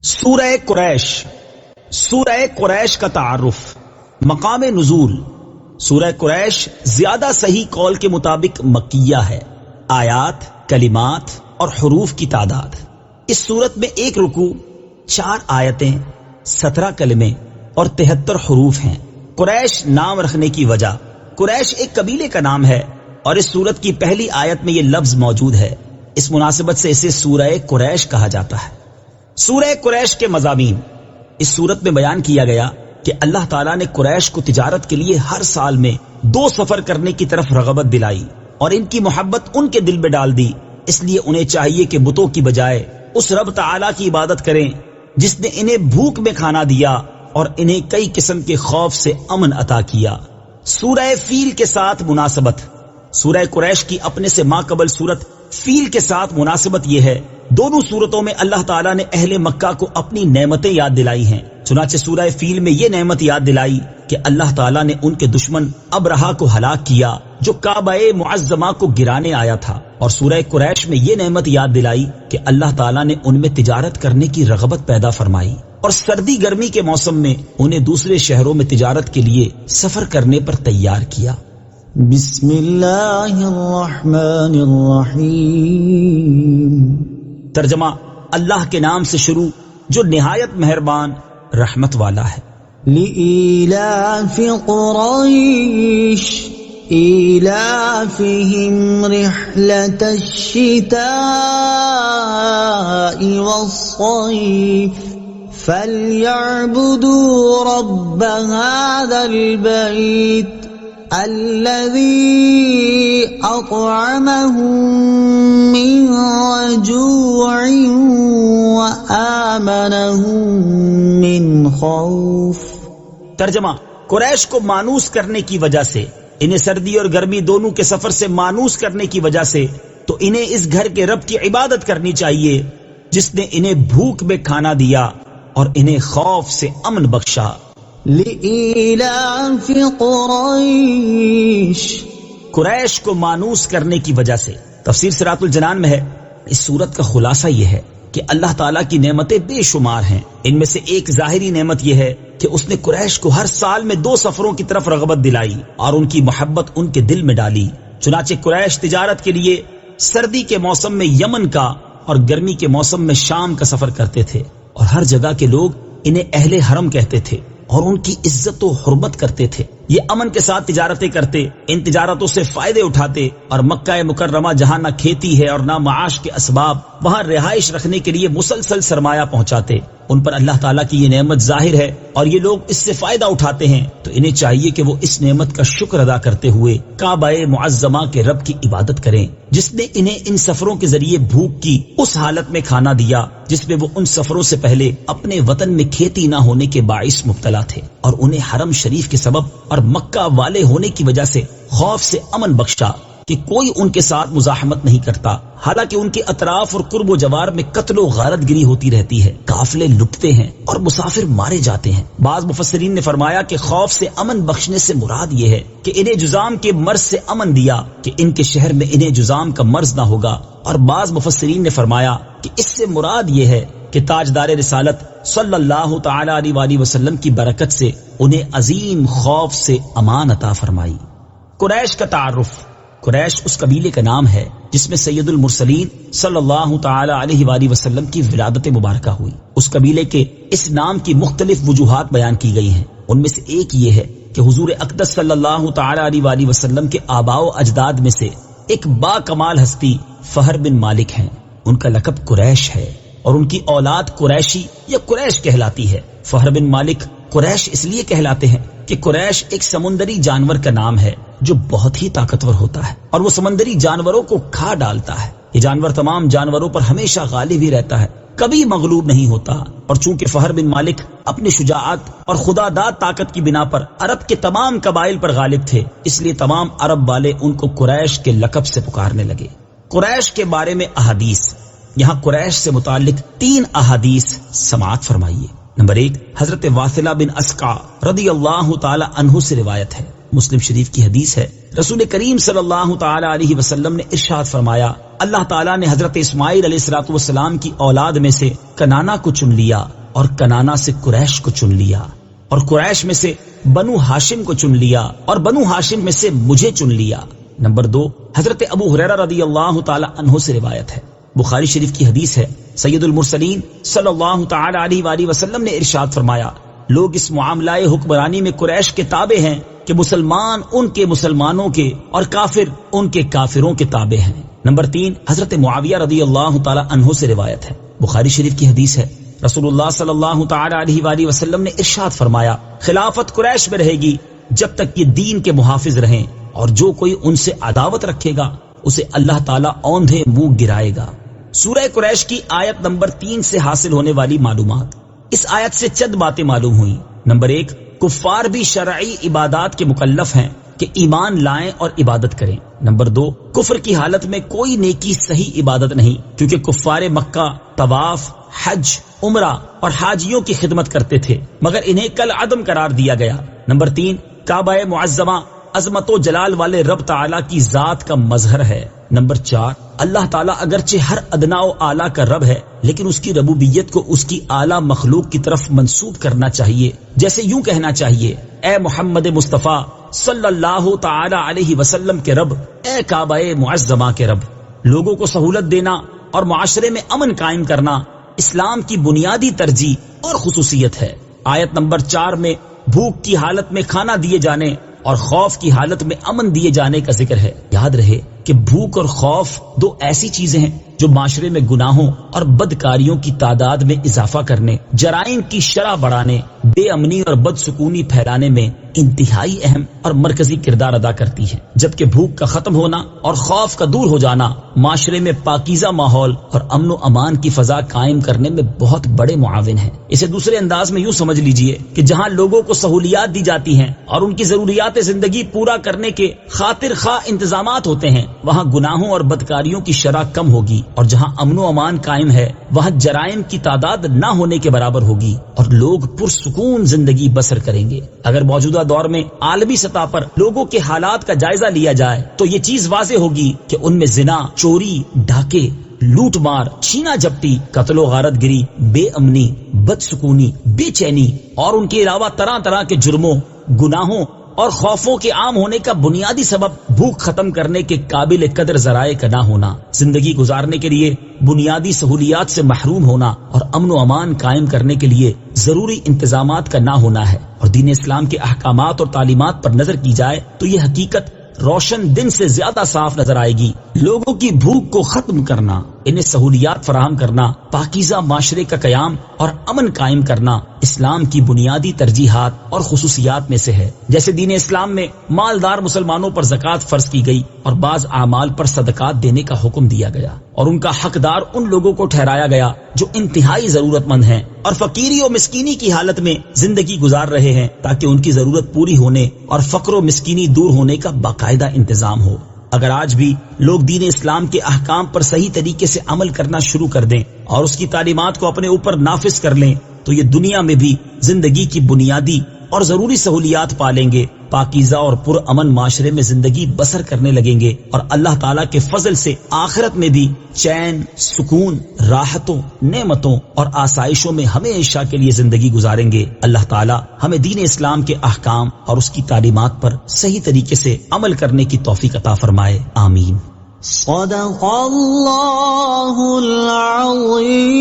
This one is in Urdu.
سورہ قریش، سورہ قریش کا تعارف، مقام نزول۔ سورہ قریش زیادہ صحیح قول کے مطابق مکیہ ہے۔ آیات، کلمات اور حروف کی تعداد: اس سورت میں 1 رکوع، 4 آیتیں، 17 کلمے اور 73 حروف ہیں۔ قریش نام رکھنے کی وجہ: قریش ایک قبیلے کا نام ہے اور اس سورت کی پہلی آیت میں یہ لفظ موجود ہے، اس مناسبت سے اسے سورہ قریش کہا جاتا ہے۔ سورہ قریش کے مضامین: اس سورت میں بیان کیا گیا کہ اللہ تعالیٰ نے قریش کو تجارت کے لیے ہر سال میں 2 سفر کرنے کی طرف رغبت دلائی اور ان کی محبت ان کے دل میں ڈال دی، اس لیے انہیں چاہیے کہ بتوں کی بجائے اس رب تعالیٰ کی عبادت کریں جس نے انہیں بھوک میں کھانا دیا اور انہیں کئی قسم کے خوف سے امن عطا کیا۔ سورہ فیل کے ساتھ مناسبت: سورہ قریش کی اپنے سے ماقبل سورت فیل کے ساتھ مناسبت یہ ہے، دونوں صورتوں میں اللہ تعالیٰ نے اہل مکہ کو اپنی نعمتیں یاد دلائی ہیں۔ چنانچہ سورہ فیل میں یہ نعمت یاد دلائی کہ اللہ تعالیٰ نے ان کے دشمن ابرہا کو ہلاک کیا جو کعبہ معظمہ کو گرانے آیا تھا، اور سورہ قریش میں یہ نعمت یاد دلائی کہ اللہ تعالیٰ نے ان میں تجارت کرنے کی رغبت پیدا فرمائی اور سردی گرمی کے موسم میں انہیں دوسرے شہروں میں تجارت کے لیے سفر کرنے پر تیار کیا۔ بسم اللہ الرحمن الرحیم۔ ترجمہ: اللہ کے نام سے شروع جو نہایت مہربان رحمت والا ہے۔ لإيلاف قريش إيلافهم رحلة الشتاء والصيف فليعبدوا رب هذا البيت الذي أطعمهم من جوع وآمنهم من خوف۔ ترجمہ: قریش کو مانوس کرنے کی وجہ سے، انہیں سردی اور گرمی دونوں کے سفر سے مانوس کرنے کی وجہ سے، تو انہیں اس گھر کے رب کی عبادت کرنی چاہیے جس نے انہیں بھوک میں کھانا دیا اور انہیں خوف سے امن بخشا۔ لإيلاف قريش، قریش کو مانوس کرنے کی وجہ سے۔ تفسیر صراط الجنان میں ہے، اس سورت کا خلاصہ یہ ہے کہ اللہ تعالیٰ کی نعمتیں بے شمار ہیں، ان میں سے ایک ظاہری نعمت یہ ہے کہ اس نے قریش کو ہر سال میں 2 سفروں کی طرف رغبت دلائی اور ان کی محبت ان کے دل میں ڈالی۔ چنانچہ قریش تجارت کے لیے سردی کے موسم میں یمن کا اور گرمی کے موسم میں شام کا سفر کرتے تھے، اور ہر جگہ کے لوگ انہیں اہل حرم کہتے تھے اور ان کی عزت و حرمت کرتے تھے۔ یہ امن کے ساتھ تجارتیں کرتے، ان تجارتوں سے فائدے اٹھاتے، اور مکہ مکرمہ جہاں نہ کھیتی ہے اور نہ معاش کے اسباب، وہاں رہائش رکھنے کے لیے مسلسل سرمایہ پہنچاتے۔ ان پر اللہ تعالیٰ کی یہ نعمت ظاہر ہے اور یہ لوگ اس سے فائدہ اٹھاتے ہیں، تو انہیں چاہیے کہ وہ اس نعمت کا شکر ادا کرتے ہوئے کعبہ معظمہ کے رب کی عبادت کریں جس نے انہیں ان سفروں کے ذریعے بھوک کی اس حالت میں کھانا دیا جس میں وہ ان سفروں سے پہلے اپنے وطن میں کھیتی نہ ہونے کے باعث مبتلا تھے، اور انہیں حرم شریف کے سبب اور مکہ والے ہونے کی وجہ سے خوف سے امن بخشا کہ کوئی ان کے ساتھ مزاحمت نہیں کرتا، حالانکہ ان کے اطراف اور قرب و جوار میں قتل و غارت گری ہوتی رہتی ہے، قافلے لٹتے ہیں اور مسافر مارے جاتے ہیں۔ بعض مفسرین نے فرمایا کہ خوف سے امن بخشنے سے مراد یہ ہے کہ انہیں جذام کے مرض سے امن دیا کہ ان کے شہر میں انہیں جذام کا مرض نہ ہوگا، اور بعض مفسرین نے فرمایا کہ اس سے مراد یہ ہے کہ تاجدار رسالت صلی اللہ تعالی علیہ وآلہ وسلم کی برکت سے انہیں عظیم خوف سے امان عطا فرمائی۔ قریش کا تعارف: قریش اس قبیلے کا نام ہے جس میں سید المرسلین صلی اللہ تعالی علیہ وآلہ وسلم کی ولادت مبارکہ ہوئی۔ اس قبیلے کے اس نام کی مختلف وجوہات بیان کی گئی ہیں، ان میں سے ایک یہ ہے کہ حضور اقدس صلی اللہ تعالی علیہ وآلہ وسلم کے آباء و اجداد میں سے ایک با کمال ہستی فہر بن مالک ہیں، ان کا لقب قریش ہے اور ان کی اولاد قریشی یا قریش کہلاتی ہے۔ فہر بن مالک قریش اس لیے کہلاتے ہیں کہ قریش ایک سمندری جانور کا نام ہے جو بہت ہی طاقتور ہوتا ہے اور وہ سمندری جانوروں کو کھا ڈالتا ہے۔ یہ جانور تمام جانوروں پر ہمیشہ غالب ہی رہتا ہے، کبھی مغلوب نہیں ہوتا، اور چونکہ فہر بن مالک اپنی شجاعت اور خدا داد طاقت کی بنا پر عرب کے تمام قبائل پر غالب تھے، اس لیے تمام عرب والے ان کو قریش کے لقب سے پکارنے لگے۔ قریش کے بارے میں احادیث: یہاں قریش سے متعلق 3 احادیث سماعت فرمائیے۔ نمبر 1، حضرت واثلہ بن اسقع رضی اللہ تعالی عنہ سے روایت ہے، مسلم شریف کی حدیث ہے، رسول کریم صلی اللہ تعالی علیہ وسلم نے ارشاد فرمایا، اللہ تعالیٰ نے حضرت اسماعیل علیہ الصلوۃ والسلام کی اولاد میں سے کنانا کو چن لیا اور کنانا سے قریش کو چن لیا اور قریش میں سے بنو ہاشم کو چن لیا اور بنو ہاشم میں سے مجھے چن لیا۔ نمبر 2، حضرت ابو ہریرہ رضی اللہ تعالی عنہ سے روایت ہے، بخاری شریف کی حدیث ہے، سید المرسلین صلی اللہ تعالی علیہ وآلہ وسلم نے ارشاد فرمایا، لوگ اس معاملہ حکمرانی میں قریش کے تابع ہیں کہ مسلمان ان کے مسلمانوں کے اور کافر ان کے کافروں کے تابع ہیں۔ نمبر 3، حضرت معاویہ رضی اللہ تعالی عنہ سے روایت ہے، بخاری شریف کی حدیث ہے، رسول اللہ صلی اللہ تعالی علیہ وآلہ وسلم نے ارشاد فرمایا، خلافت قریش میں رہے گی جب تک یہ دین کے محافظ رہیں، اور جو کوئی ان سے عداوت رکھے گا اسے اللہ تعالیٰ اوندھے منہ گرائے گا۔ سورہ قریش کی آیت نمبر 3 سے حاصل ہونے والی معلومات۔ اس آیت سے چند باتیں معلوم ہوئیں۔ نمبر 1، کفار بھی شرعی عبادات کے مکلف ہیں کہ ایمان لائیں اور عبادت کریں۔ نمبر 2، کفر کی حالت میں کوئی نیکی صحیح عبادت نہیں، کیونکہ کفار مکہ طواف، حج، عمرہ اور حاجیوں کی خدمت کرتے تھے، مگر انہیں کل عدم قرار دیا گیا۔ نمبر 3، کعبہ معظمہ عظمت و جلال والے رب تعالیٰ کی ذات کا مظہر ہے۔ نمبر 4، اللہ تعالیٰ اگرچہ ہر ادنا و اعلیٰ کا رب ہے، لیکن اس کی ربوبیت کو اس کی اعلیٰ مخلوق کی طرف منسوب کرنا چاہیے، جیسے یوں کہنا چاہیے، اے محمد مصطفیٰ صلی اللہ تعالی علیہ وسلم کے رب، اے کعبہ معظمہ کے رب۔ لوگوں کو سہولت دینا اور معاشرے میں امن قائم کرنا اسلام کی بنیادی ترجیح اور خصوصیت ہے۔ آیت نمبر 4 میں بھوک کی حالت میں کھانا دیے جانے اور خوف کی حالت میں امن دیے جانے کا ذکر ہے۔ یاد رہے کہ بھوک اور خوف دو ایسی چیزیں ہیں جو معاشرے میں گناہوں اور بدکاریوں کی تعداد میں اضافہ کرنے، جرائم کی شرح بڑھانے، بے امنی اور بدسکونی پھیلانے میں انتہائی اہم اور مرکزی کردار ادا کرتی ہے، جبکہ بھوک کا ختم ہونا اور خوف کا دور ہو جانا معاشرے میں پاکیزہ ماحول اور امن و امان کی فضا قائم کرنے میں بہت بڑے معاون ہیں۔ اسے دوسرے انداز میں یوں سمجھ لیجئے کہ جہاں لوگوں کو سہولیات دی جاتی ہیں اور ان کی ضروریات زندگی پورا کرنے کے خاطر خواہ انتظامات ہوتے ہیں، وہاں گناہوں اور بدکاریوں کی شرح کم ہوگی، اور جہاں امن و امان قائم ہے وہاں جرائم کی تعداد نہ ہونے کے برابر ہوگی اور لوگ پرسکون زندگی بسر کریں گے۔ اگر موجودہ دور میں عالمی سطح پر لوگوں کے حالات کا جائزہ لیا جائے تو یہ چیز واضح ہوگی کہ ان میں زنا، چوری، ڈاکے، لوٹ مار، چھینا جھپٹی، قتل و غارت گری، بے امنی، بدسکونی، بے چینی اور ان کے علاوہ طرح طرح کے جرموں، گناہوں اور خوفوں کے عام ہونے کا بنیادی سبب بھوک ختم کرنے کے قابل قدر ذرائع کا نہ ہونا، زندگی گزارنے کے لیے بنیادی سہولیات سے محروم ہونا اور امن و امان قائم کرنے کے لیے ضروری انتظامات کا نہ ہونا ہے۔ اور دین اسلام کے احکامات اور تعلیمات پر نظر کی جائے تو یہ حقیقت روشن دن سے زیادہ صاف نظر آئے گی۔ لوگوں کی بھوک کو ختم کرنا، انہیں سہولیات فراہم کرنا، پاکیزہ معاشرے کا قیام اور امن قائم کرنا اسلام کی بنیادی ترجیحات اور خصوصیات میں سے ہے۔ جیسے دین اسلام میں مالدار مسلمانوں پر زکوٰۃ فرض کی گئی اور بعض اعمال پر صدقات دینے کا حکم دیا گیا، اور ان کا حقدار ان لوگوں کو ٹھہرایا گیا جو انتہائی ضرورت مند ہیں اور فقیری و مسکینی کی حالت میں زندگی گزار رہے ہیں، تاکہ ان کی ضرورت پوری ہونے اور فقر و مسکینی دور ہونے کا باقاعدہ انتظام ہو۔ اگر آج بھی لوگ دین اسلام کے احکام پر صحیح طریقے سے عمل کرنا شروع کر دیں اور اس کی تعلیمات کو اپنے اوپر نافذ کر لیں تو یہ دنیا میں بھی زندگی کی بنیادی اور ضروری سہولیات پالیں گے، پاکیزہ اور پرامن معاشرے میں زندگی بسر کرنے لگیں گے، اور اللہ تعالیٰ کے فضل سے آخرت میں بھی چین، سکون، راحتوں، نعمتوں اور آسائشوں میں ہمیشہ کے لیے زندگی گزاریں گے۔ اللہ تعالیٰ ہمیں دین اسلام کے احکام اور اس کی تعلیمات پر صحیح طریقے سے عمل کرنے کی توفیق عطا فرمائے، آمین۔ صدق اللہ العظیم۔